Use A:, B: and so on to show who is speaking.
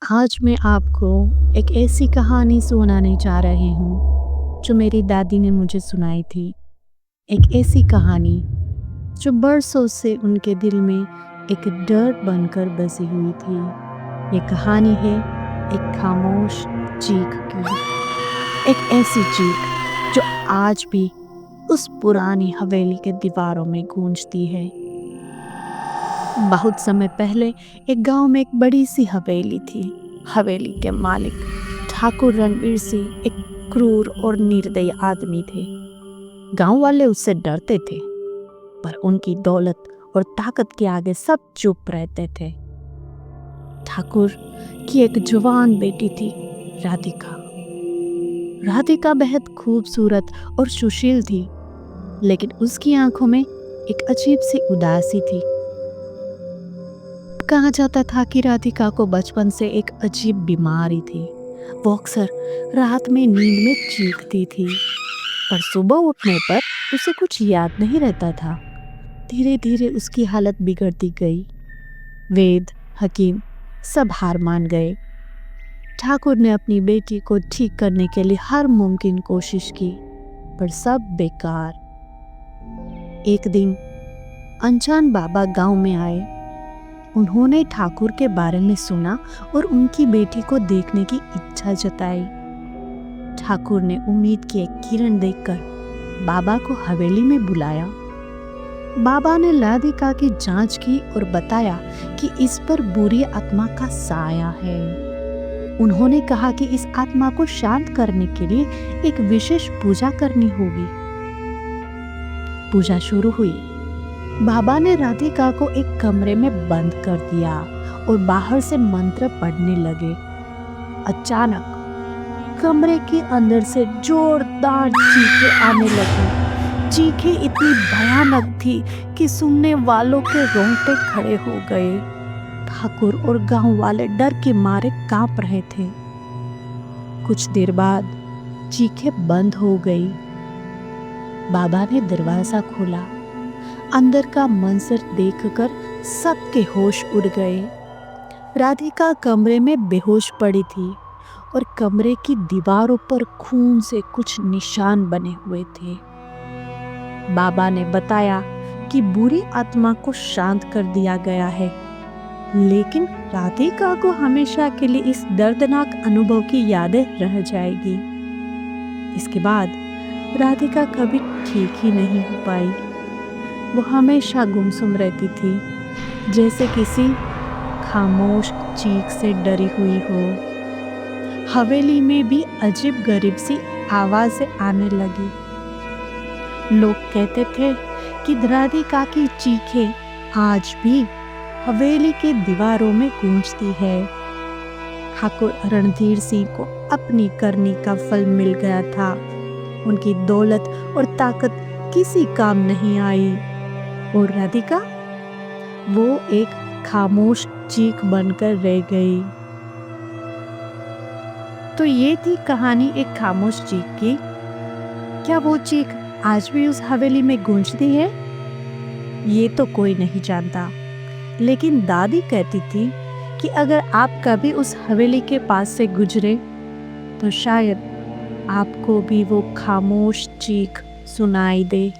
A: आज मैं आपको एक ऐसी कहानी सुनाने जा रही हूँ जो मेरी दादी ने मुझे सुनाई थी। एक ऐसी कहानी जो बरसों से उनके दिल में एक डर बनकर बसी हुई थी। ये कहानी है एक खामोश चीख की। एक ऐसी चीख जो आज भी उस पुरानी हवेली के दीवारों में गूंजती है। बहुत समय पहले एक गांव में एक बड़ी सी हवेली थी। हवेली के मालिक ठाकुर रणवीर सिंह एक क्रूर और निर्दयी आदमी थे। गांव वाले उससे डरते थे, पर उनकी दौलत और ताकत के आगे सब चुप रहते थे। ठाकुर की एक जवान बेटी थी, राधिका। राधिका बेहद खूबसूरत और सुशील थी, लेकिन उसकी आंखों में एक अजीब सी उदासी थी। कहा जाता था कि राधिका को बचपन से एक अजीब बीमारी थी। वो अक्सर रात में नींद में चीखती थी, पर सुबह उठने पर उसे कुछ याद नहीं रहता था। धीरे धीरे उसकी हालत बिगड़ती गई। वैद्य, हकीम सब हार मान गए। ठाकुर ने अपनी बेटी को ठीक करने के लिए हर मुमकिन कोशिश की, पर सब बेकार। एक दिन अनजान बाबा गांव में आए। उन्होंने ठाकुर के बारे में सुना और उनकी बेटी को देखने की इच्छा जताई। ठाकुर ने उम्मीद की एक किरण देखकर बाबा को हवेली में बुलाया। बाबा ने राधिका की जांच की और बताया कि इस पर बुरी आत्मा का साया है। उन्होंने कहा कि इस आत्मा को शांत करने के लिए एक विशेष पूजा करनी होगी। पूजा शुरू हुई। बाबा ने राधिका को एक कमरे में बंद कर दिया और बाहर से मंत्र पढ़ने लगे। अचानक कमरे के अंदर से जोरदार चीखें आने लगी। चीखें इतनी भयानक थी कि सुनने वालों के रोंगटे खड़े हो गए। ठाकुर और गांव वाले डर के मारे कांप रहे थे। कुछ देर बाद चीखें बंद हो गई। बाबा ने दरवाजा खोला। अंदर का मंजर देखकर सबके होश उड़ गए। राधिका कमरे में बेहोश पड़ी थी और कमरे की दीवारों पर खून से कुछ निशान बने हुए थे। बाबा ने बताया कि बुरी आत्मा को शांत कर दिया गया है, लेकिन राधिका को हमेशा के लिए इस दर्दनाक अनुभव की यादें रह जाएगी। इसके बाद राधिका कभी ठीक ही नहीं हो पाई। वो हमेशा गुमसुम रहती थी, जैसे किसी खामोश चीख से डरी हुई हो। हवेली में भी अजीब गरीब सी आवाजें आने लगी। लोग कहते थे कि राधिका की चीखें आज भी हवेली के दीवारों में गूंजती है। ठाकुर रणधीर सिंह को अपनी करनी का फल मिल गया था। उनकी दौलत और ताकत किसी काम नहीं आई और राधिका वो एक खामोश चीख बनकर रह गई। तो ये थी कहानी एक खामोश चीख की। क्या वो चीख आज भी उस हवेली में गूंजती है? ये तो कोई नहीं जानता, लेकिन दादी कहती थी कि अगर आप कभी उस हवेली के पास से गुजरे तो शायद आपको भी वो खामोश चीख सुनाई दे।